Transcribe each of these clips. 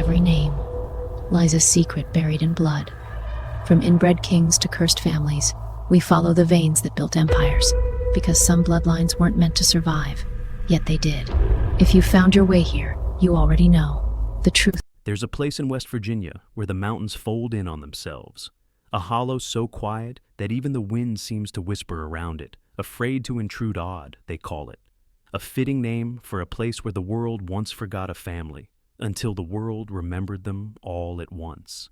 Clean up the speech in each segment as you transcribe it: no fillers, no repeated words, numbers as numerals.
every name lies a secret buried in blood. From inbred kings to cursed families, we follow the veins that built empires, because some bloodlines weren't meant to survive, yet they did. If you found your way here, you already know the truth. There's a place in West Virginia where the mountains fold in on themselves. A hollow so quiet that even the wind seems to whisper around it. Afraid to intrude odd, they call it. A fitting name for a place where the world once forgot a family, until the world remembered them all at once.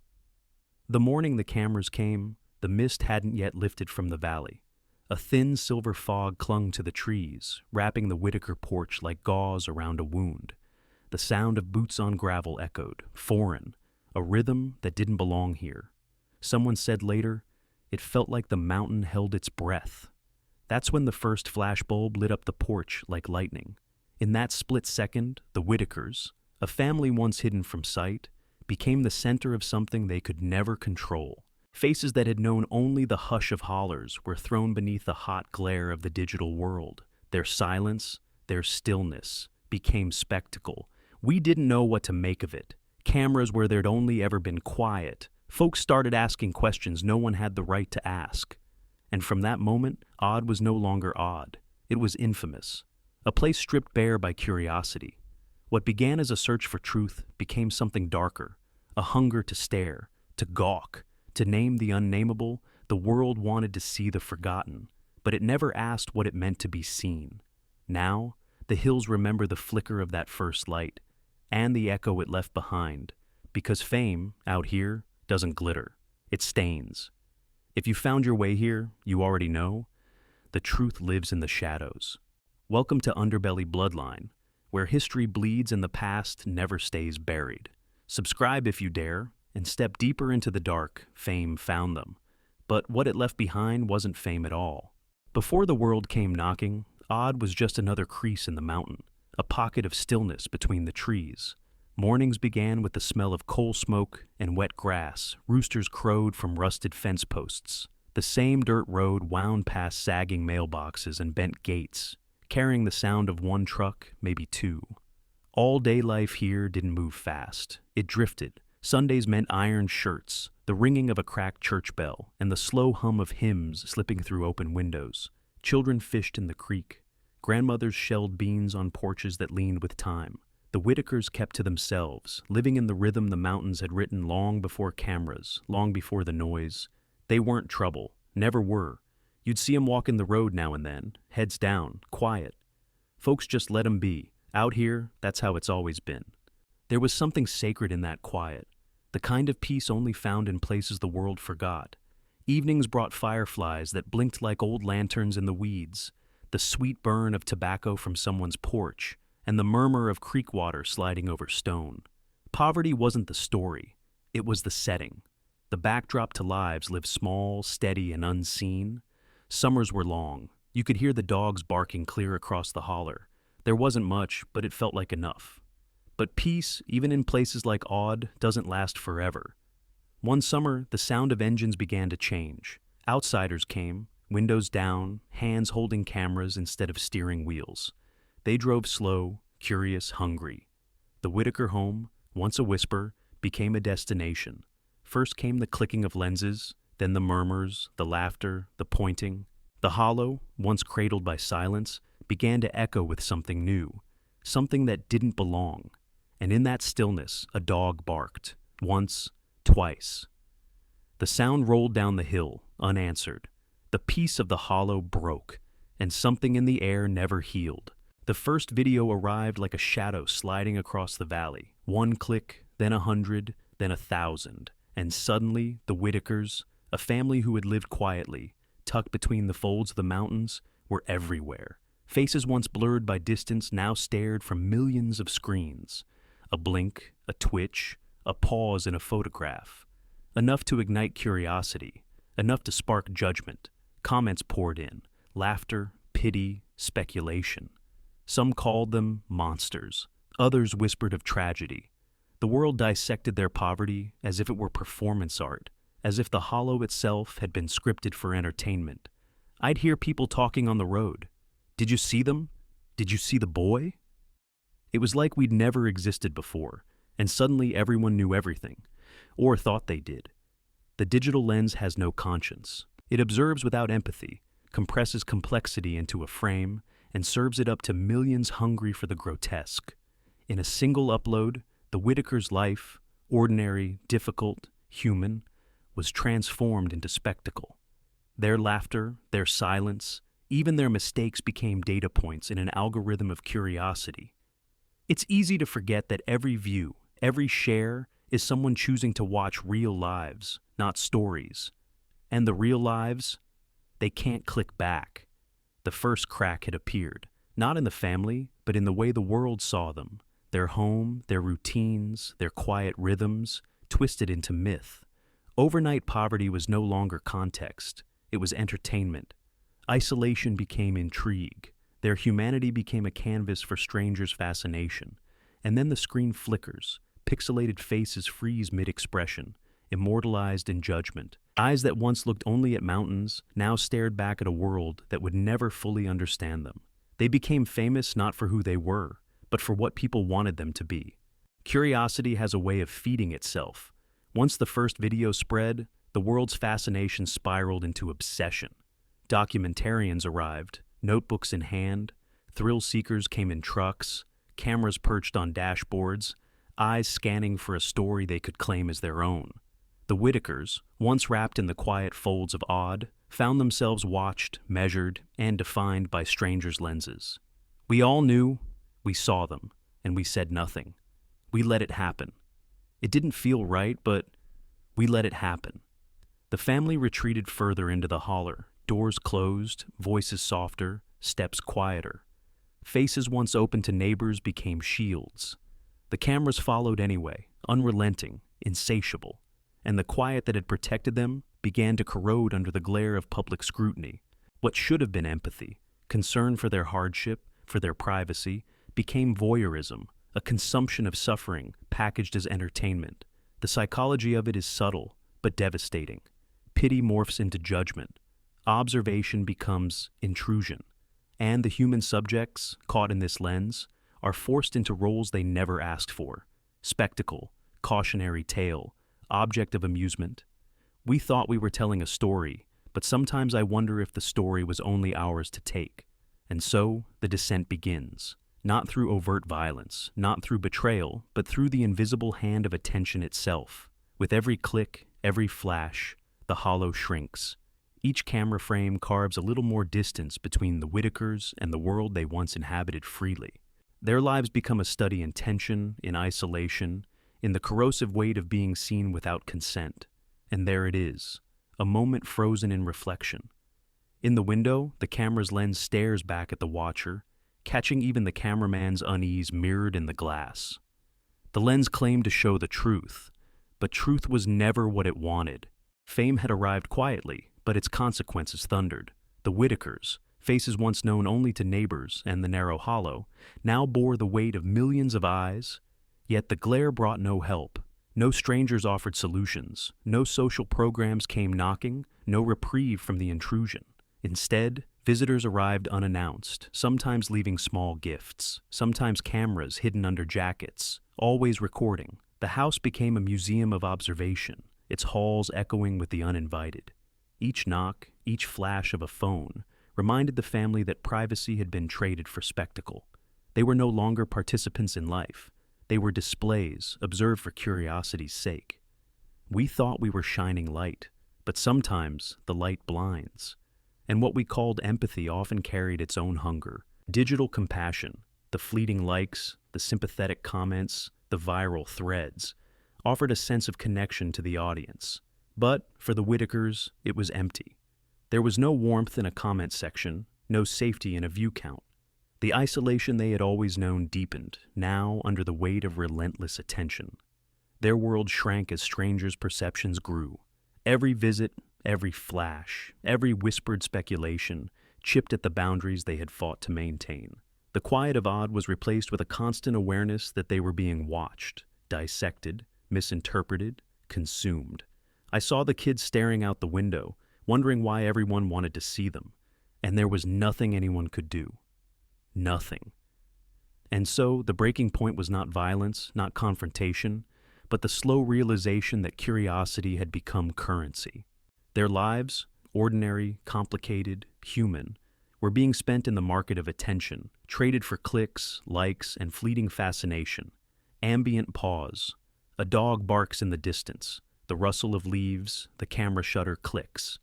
The morning the cameras came, the mist hadn't yet lifted from the valley. A thin silver fog clung to the trees, wrapping the Whittaker porch like gauze around a wound. The sound of boots on gravel echoed, foreign, a rhythm that didn't belong here. Someone said later, it felt like the mountain held its breath. That's when the first flashbulb lit up the porch like lightning. In that split second, the Whittakers, a family once hidden from sight, became the center of something they could never control. Faces that had known only the hush of hollers were thrown beneath the hot glare of the digital world. Their silence, their stillness, became spectacle. We didn't know what to make of it. Cameras where there'd only ever been quiet. Folks started asking questions no one had the right to ask. And from that moment, odd was no longer odd. It was infamous. A place stripped bare by curiosity. What began as a search for truth became something darker. A hunger to stare, to gawk, to name the unnameable. The world wanted to see the forgotten, but it never asked what it meant to be seen. Now, the hills remember the flicker of that first light, and the echo it left behind, because fame, out here, doesn't glitter. It stains. If you found your way here, you already know, the truth lives in the shadows. Welcome to Underbelly Bloodline, where history bleeds and the past never stays buried. Subscribe if you dare, and step deeper into the dark. Fame found them. But what it left behind wasn't fame at all. Before the world came knocking, Odd was just another crease in the mountain, a pocket of stillness between the trees. Mornings began with the smell of coal smoke and wet grass. Roosters crowed from rusted fence posts. The same dirt road wound past sagging mailboxes and bent gates, carrying the sound of one truck, maybe two. All-day life here didn't move fast. It drifted. Sundays meant iron shirts, the ringing of a cracked church bell, and the slow hum of hymns slipping through open windows. Children fished in the creek. Grandmothers shelled beans on porches that leaned with time. The Whittakers kept to themselves, living in the rhythm the mountains had written long before cameras, long before the noise. They weren't trouble, never were. You'd see 'em walking the road now and then, heads down, quiet. Folks just let 'em be. Out here, that's how it's always been. There was something sacred in that quiet, the kind of peace only found in places the world forgot. Evenings brought fireflies that blinked like old lanterns in the weeds, the sweet burn of tobacco from someone's porch, and the murmur of creek water sliding over stone. Poverty wasn't the story, it was the setting. The backdrop to lives lived small, steady, and unseen. Summers were long. You could hear the dogs barking clear across the holler. There wasn't much, but it felt like enough. But peace, even in places like Odd, doesn't last forever. One summer, the sound of engines began to change. Outsiders came, windows down, hands holding cameras instead of steering wheels. They drove slow, curious, hungry. The Whittaker home, once a whisper, became a destination. First came the clicking of lenses, then the murmurs, the laughter, the pointing. The hollow, once cradled by silence, began to echo with something new, something that didn't belong. And in that stillness, a dog barked, once, twice. The sound rolled down the hill, unanswered. The peace of the hollow broke, and something in the air never healed. The first video arrived like a shadow sliding across the valley. One click, then 100, then 1,000. And suddenly, the Whittakers, a family who had lived quietly, tucked between the folds of the mountains, were everywhere. Faces once blurred by distance now stared from millions of screens. A blink, a twitch, a pause in a photograph. Enough to ignite curiosity, enough to spark judgment. Comments poured in, laughter, pity, speculation. Some called them monsters. Others whispered of tragedy. The world dissected their poverty as if it were performance art, as if the hollow itself had been scripted for entertainment. I'd hear people talking on the road. Did you see them? Did you see the boy? It was like we'd never existed before, and suddenly everyone knew everything, or thought they did. The digital lens has no conscience. It observes without empathy, compresses complexity into a frame, and serves it up to millions hungry for the grotesque. In a single upload, the Whittakers' life, ordinary, difficult, human, was transformed into spectacle. Their laughter, their silence, even their mistakes became data points in an algorithm of curiosity. It's easy to forget that every view, every share, is someone choosing to watch real lives, not stories. And the real lives, they can't click back. The first crack had appeared, not in the family, but in the way the world saw them. Their home, their routines, their quiet rhythms, twisted into myth. Overnight poverty was no longer context. It was entertainment. Isolation became intrigue. Their humanity became a canvas for strangers' fascination. And then the screen flickers. Pixelated faces freeze mid-expression, immortalized in judgment. Eyes that once looked only at mountains now stared back at a world that would never fully understand them. They became famous not for who they were, but for what people wanted them to be. Curiosity has a way of feeding itself. Once the first video spread, the world's fascination spiraled into obsession. Documentarians arrived, notebooks in hand, thrill seekers came in trucks, cameras perched on dashboards, eyes scanning for a story they could claim as their own. The Whittakers, once wrapped in the quiet folds of odd, found themselves watched, measured, and defined by strangers' lenses. We all knew, we saw them, and we said nothing. We let it happen. It didn't feel right, but we let it happen. The family retreated further into the holler, doors closed, voices softer, steps quieter. Faces once open to neighbors became shields. The cameras followed anyway, unrelenting, insatiable, and the quiet that had protected them began to corrode under the glare of public scrutiny. What should have been empathy, concern for their hardship, for their privacy, became voyeurism, a consumption of suffering packaged as entertainment. The psychology of it is subtle, but devastating. Pity morphs into judgment. Observation becomes intrusion. And the human subjects, caught in this lens, are forced into roles they never asked for. Spectacle, cautionary tale, object of amusement. We thought we were telling a story, but sometimes I wonder if the story was only ours to take. And so, the descent begins. Not through overt violence, not through betrayal, but through the invisible hand of attention itself. With every click, every flash, the hollow shrinks. Each camera frame carves a little more distance between the Whittakers and the world they once inhabited freely. Their lives become a study in tension, in isolation, in the corrosive weight of being seen without consent. And there it is, a moment frozen in reflection. In the window, the camera's lens stares back at the watcher, catching even the cameraman's unease mirrored in the glass. The lens claimed to show the truth, but truth was never what it wanted. Fame had arrived quietly, but its consequences thundered. The Whittakers, faces once known only to neighbors and the narrow hollow, now bore the weight of millions of eyes, yet the glare brought no help. No strangers offered solutions, no social programs came knocking, no reprieve from the intrusion. Instead, visitors arrived unannounced, sometimes leaving small gifts, sometimes cameras hidden under jackets, always recording. The house became a museum of observation, its halls echoing with the uninvited. Each knock, each flash of a phone, reminded the family that privacy had been traded for spectacle. They were no longer participants in life. They were displays, observed for curiosity's sake. We thought we were shining light, but sometimes the light blinds. And what we called empathy often carried its own hunger. Digital compassion, the fleeting likes, the sympathetic comments, the viral threads, offered a sense of connection to the audience. But for the Whittakers, it was empty. There was no warmth in a comment section, no safety in a view count. The isolation they had always known deepened, now under the weight of relentless attention. Their world shrank as strangers' perceptions grew. Every visit, every flash, every whispered speculation chipped at the boundaries they had fought to maintain. The quiet of odd was replaced with a constant awareness that they were being watched, dissected, misinterpreted, consumed. I saw the kids staring out the window, wondering why everyone wanted to see them, and there was nothing anyone could do. Nothing. And so the breaking point was not violence, not confrontation, but the slow realization that curiosity had become currency. Their lives, ordinary, complicated, human, were being spent in the market of attention, traded for clicks, likes, and fleeting fascination. Ambient pause. A dog barks in the distance. The rustle of leaves, the camera shutter clicks.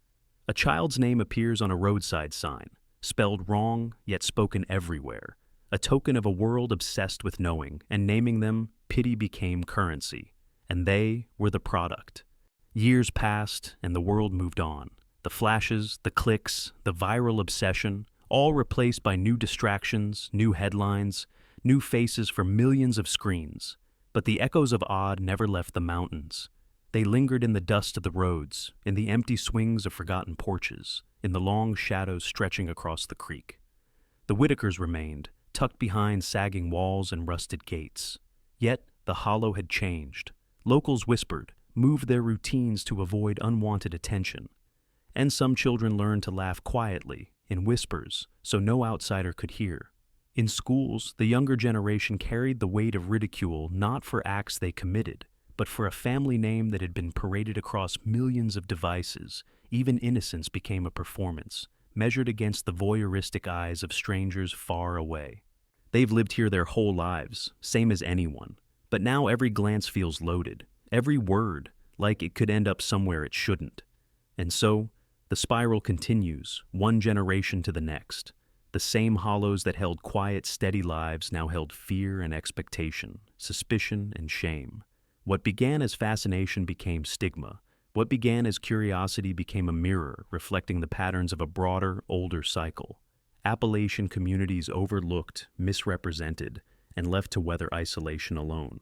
A child's name appears on a roadside sign, spelled wrong, yet spoken everywhere. A token of a world obsessed with knowing, and naming them, pity became currency. And they were the product. Years passed, and the world moved on. The flashes, the clicks, the viral obsession, all replaced by new distractions, new headlines, new faces for millions of screens. But the echoes of Odd never left the mountains. They lingered in the dust of the roads, in the empty swings of forgotten porches, in the long shadows stretching across the creek. The Whittakers remained, tucked behind sagging walls and rusted gates. Yet the hollow had changed. Locals whispered, moved their routines to avoid unwanted attention. And some children learned to laugh quietly, in whispers, so no outsider could hear. In schools, the younger generation carried the weight of ridicule not for acts they committed, but for a family name that had been paraded across millions of devices. Even innocence became a performance, measured against the voyeuristic eyes of strangers far away. They've lived here their whole lives, same as anyone, but now every glance feels loaded, every word, like it could end up somewhere it shouldn't. And so, the spiral continues, one generation to the next. The same hollows that held quiet, steady lives now held fear and expectation, suspicion and shame. What began as fascination became stigma. What began as curiosity became a mirror reflecting the patterns of a broader, older cycle. Appalachian communities overlooked, misrepresented, and left to weather isolation alone.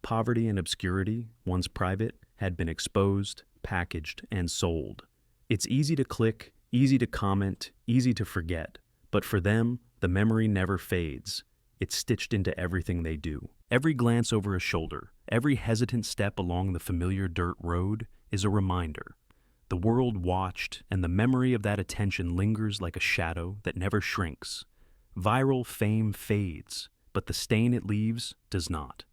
Poverty and obscurity, once private, had been exposed, packaged, and sold. It's easy to click, easy to comment, easy to forget. But for them, the memory never fades. It's stitched into everything they do. Every glance over a shoulder, every hesitant step along the familiar dirt road is a reminder. The world watched, and the memory of that attention lingers like a shadow that never shrinks. Viral fame fades, but the stain it leaves does not.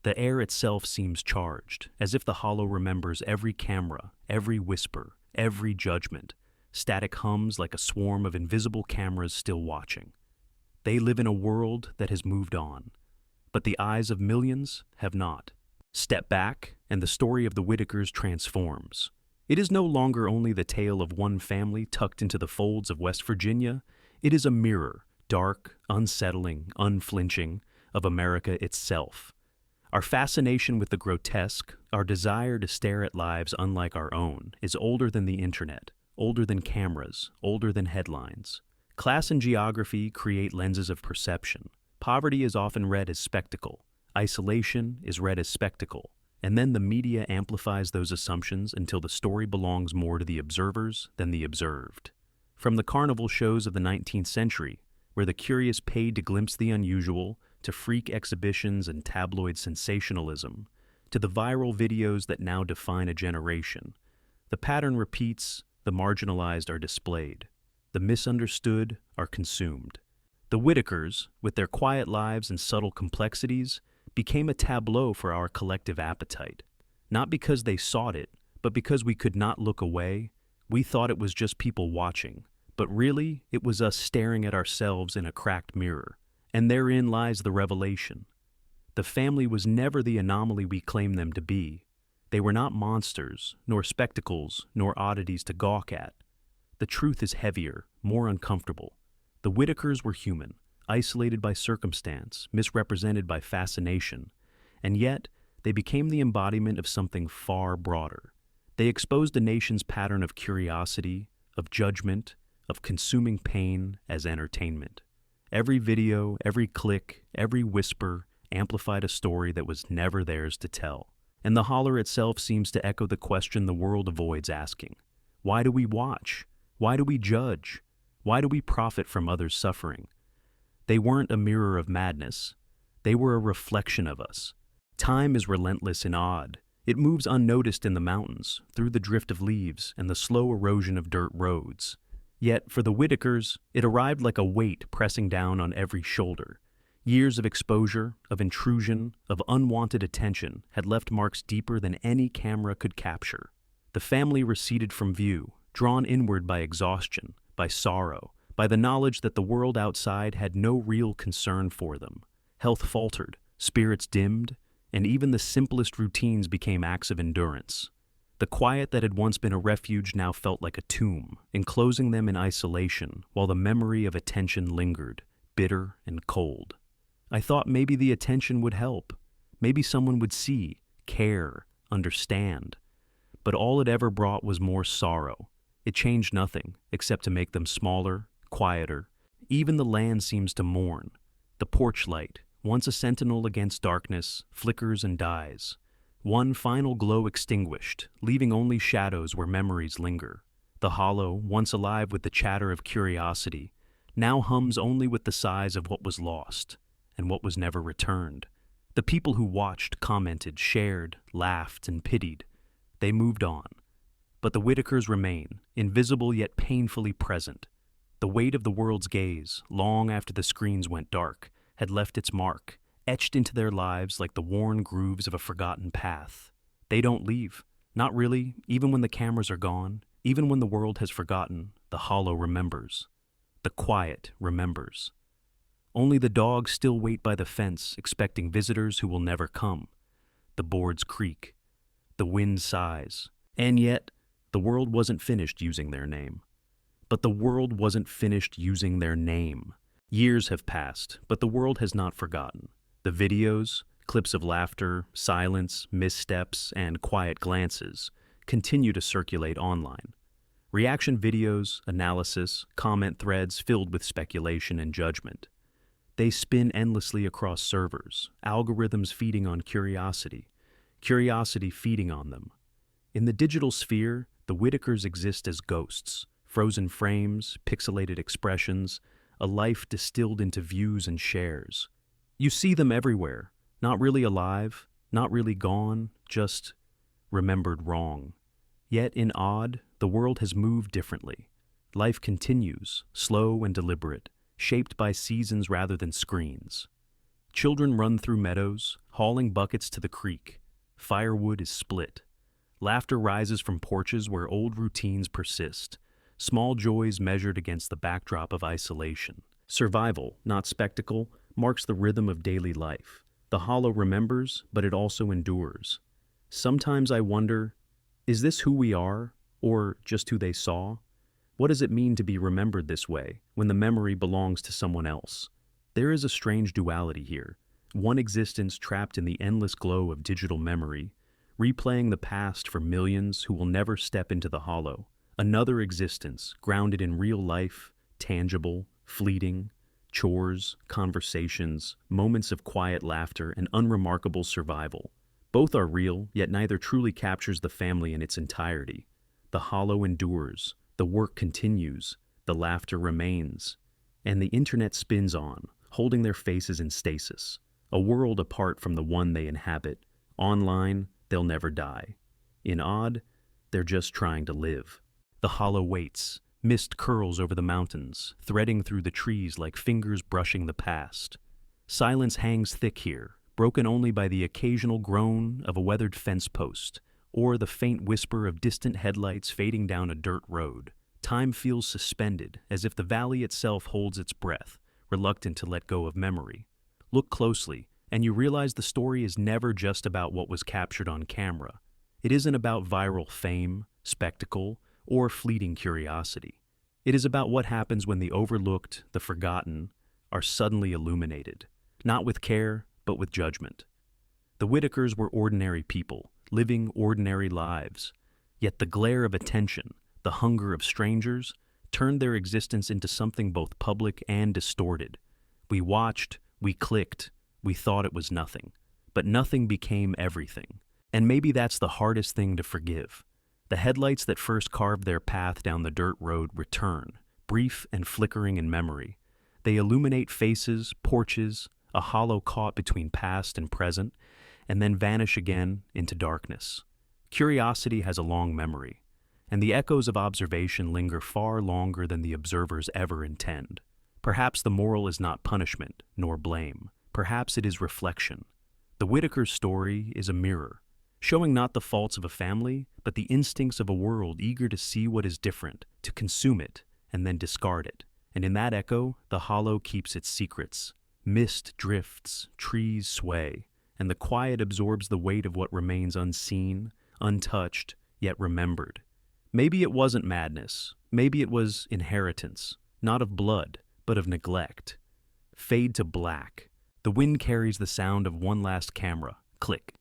The air itself seems charged, as if the hollow remembers every camera, every whisper, every judgment. Static hums like a swarm of invisible cameras still watching. They live in a world that has moved on, but the eyes of millions have not. Step back, and the story of the Whittakers transforms. It is no longer only the tale of one family tucked into the folds of West Virginia. It is a mirror, dark, unsettling, unflinching, of America itself. Our fascination with the grotesque, our desire to stare at lives unlike our own, is older than the internet, older than cameras, older than headlines. Class and geography create lenses of perception. Poverty is often read as spectacle. Isolation is read as spectacle. And then the media amplifies those assumptions until the story belongs more to the observers than the observed. From the carnival shows of the 19th century, where the curious paid to glimpse the unusual, to freak exhibitions and tabloid sensationalism, to the viral videos that now define a generation, the pattern repeats. The marginalized are displayed. The misunderstood are consumed. The Whittakers, with their quiet lives and subtle complexities, became a tableau for our collective appetite. Not because they sought it, but because we could not look away. We thought it was just people watching, but really it was us staring at ourselves in a cracked mirror. And therein lies the revelation. The family was never the anomaly we claimed them to be. They were not monsters, nor spectacles, nor oddities to gawk at. The truth is heavier, more uncomfortable. The Whittakers were human, isolated by circumstance, misrepresented by fascination, and yet they became the embodiment of something far broader. They exposed a nation's pattern of curiosity, of judgment, of consuming pain as entertainment. Every video, every click, every whisper amplified a story that was never theirs to tell. And the holler itself seems to echo the question the world avoids asking. Why do we watch? Why do we judge? Why do we profit from others' suffering? They weren't a mirror of madness. They were a reflection of us. Time is relentless and odd. It moves unnoticed in the mountains, through the drift of leaves and the slow erosion of dirt roads. Yet, for the Whittakers, it arrived like a weight pressing down on every shoulder. Years of exposure, of intrusion, of unwanted attention had left marks deeper than any camera could capture. The family receded from view, drawn inward by exhaustion, by sorrow, by the knowledge that the world outside had no real concern for them. Health faltered, spirits dimmed, and even the simplest routines became acts of endurance. The quiet that had once been a refuge now felt like a tomb, enclosing them in isolation, while the memory of attention lingered, bitter and cold. I thought maybe the attention would help. Maybe someone would see, care, understand. But all it ever brought was more sorrow. It changed nothing, except to make them smaller, quieter. Even the land seems to mourn. The porch light, once a sentinel against darkness, flickers and dies. One final glow extinguished, leaving only shadows where memories linger. The hollow, once alive with the chatter of curiosity, now hums only with the sighs of what was lost, and what was never returned. The people who watched, commented, shared, laughed, and pitied. They moved on. But the Whittakers remain, invisible yet painfully present. The weight of the world's gaze, long after the screens went dark, had left its mark, etched into their lives like the worn grooves of a forgotten path. They don't leave. Not really, even when the cameras are gone, even when the world has forgotten, the hollow remembers. The quiet remembers. Only the dogs still wait by the fence, expecting visitors who will never come. The boards creak. The wind sighs. And yet, the world wasn't finished using their name. But the world wasn't finished using their name. Years have passed, but the world has not forgotten. The videos, clips of laughter, silence, missteps, and quiet glances continue to circulate online. Reaction videos, analysis, comment threads filled with speculation and judgment. They spin endlessly across servers, algorithms feeding on curiosity, curiosity feeding on them. In the digital sphere, the Whittakers exist as ghosts, frozen frames, pixelated expressions, a life distilled into views and shares. You see them everywhere, not really alive, not really gone, just remembered wrong. Yet in odd, the world has moved differently. Life continues, slow and deliberate, shaped by seasons rather than screens. Children run through meadows, hauling buckets to the creek. Firewood is split. Laughter rises from porches where old routines persist, small joys measured against the backdrop of isolation. Survival, not spectacle, marks the rhythm of daily life. The hollow remembers, but it also endures. Sometimes I wonder, is this who we are, or just who they saw? What does it mean to be remembered this way, when the memory belongs to someone else? There is a strange duality here, one existence trapped in the endless glow of digital memory, replaying the past for millions who will never step into the hollow. Another existence, grounded in real life, tangible, fleeting, chores, conversations, moments of quiet laughter, and unremarkable survival. Both are real, yet neither truly captures the family in its entirety. The hollow endures, the work continues, the laughter remains, and the internet spins on, holding their faces in stasis, a world apart from the one they inhabit. Online, they'll never die. In odd, they're just trying to live. The hollow waits. Mist curls over the mountains, threading through the trees like fingers brushing the past. Silence hangs thick here, broken only by the occasional groan of a weathered fence post, or the faint whisper of distant headlights fading down a dirt road. Time feels suspended, as if the valley itself holds its breath, reluctant to let go of memory. Look closely, and you realize the story is never just about what was captured on camera. It isn't about viral fame, spectacle, or fleeting curiosity. It is about what happens when the overlooked, the forgotten, are suddenly illuminated, not with care, but with judgment. The Whittakers were ordinary people, living ordinary lives, yet the glare of attention, the hunger of strangers, turned their existence into something both public and distorted. We watched, we clicked, we thought it was nothing, but nothing became everything. And maybe that's the hardest thing to forgive. The headlights that first carved their path down the dirt road return, brief and flickering in memory. They illuminate faces, porches, a hollow caught between past and present, and then vanish again into darkness. Curiosity has a long memory, and the echoes of observation linger far longer than the observers ever intend. Perhaps the moral is not punishment, nor blame, perhaps it is reflection. The Whittaker's story is a mirror, showing not the faults of a family, but the instincts of a world eager to see what is different, to consume it, and then discard it. And in that echo, the hollow keeps its secrets. Mist drifts, trees sway, and the quiet absorbs the weight of what remains unseen, untouched, yet remembered. Maybe it wasn't madness. Maybe it was inheritance, not of blood, but of neglect. Fade to black. The wind carries the sound of one last camera. Click.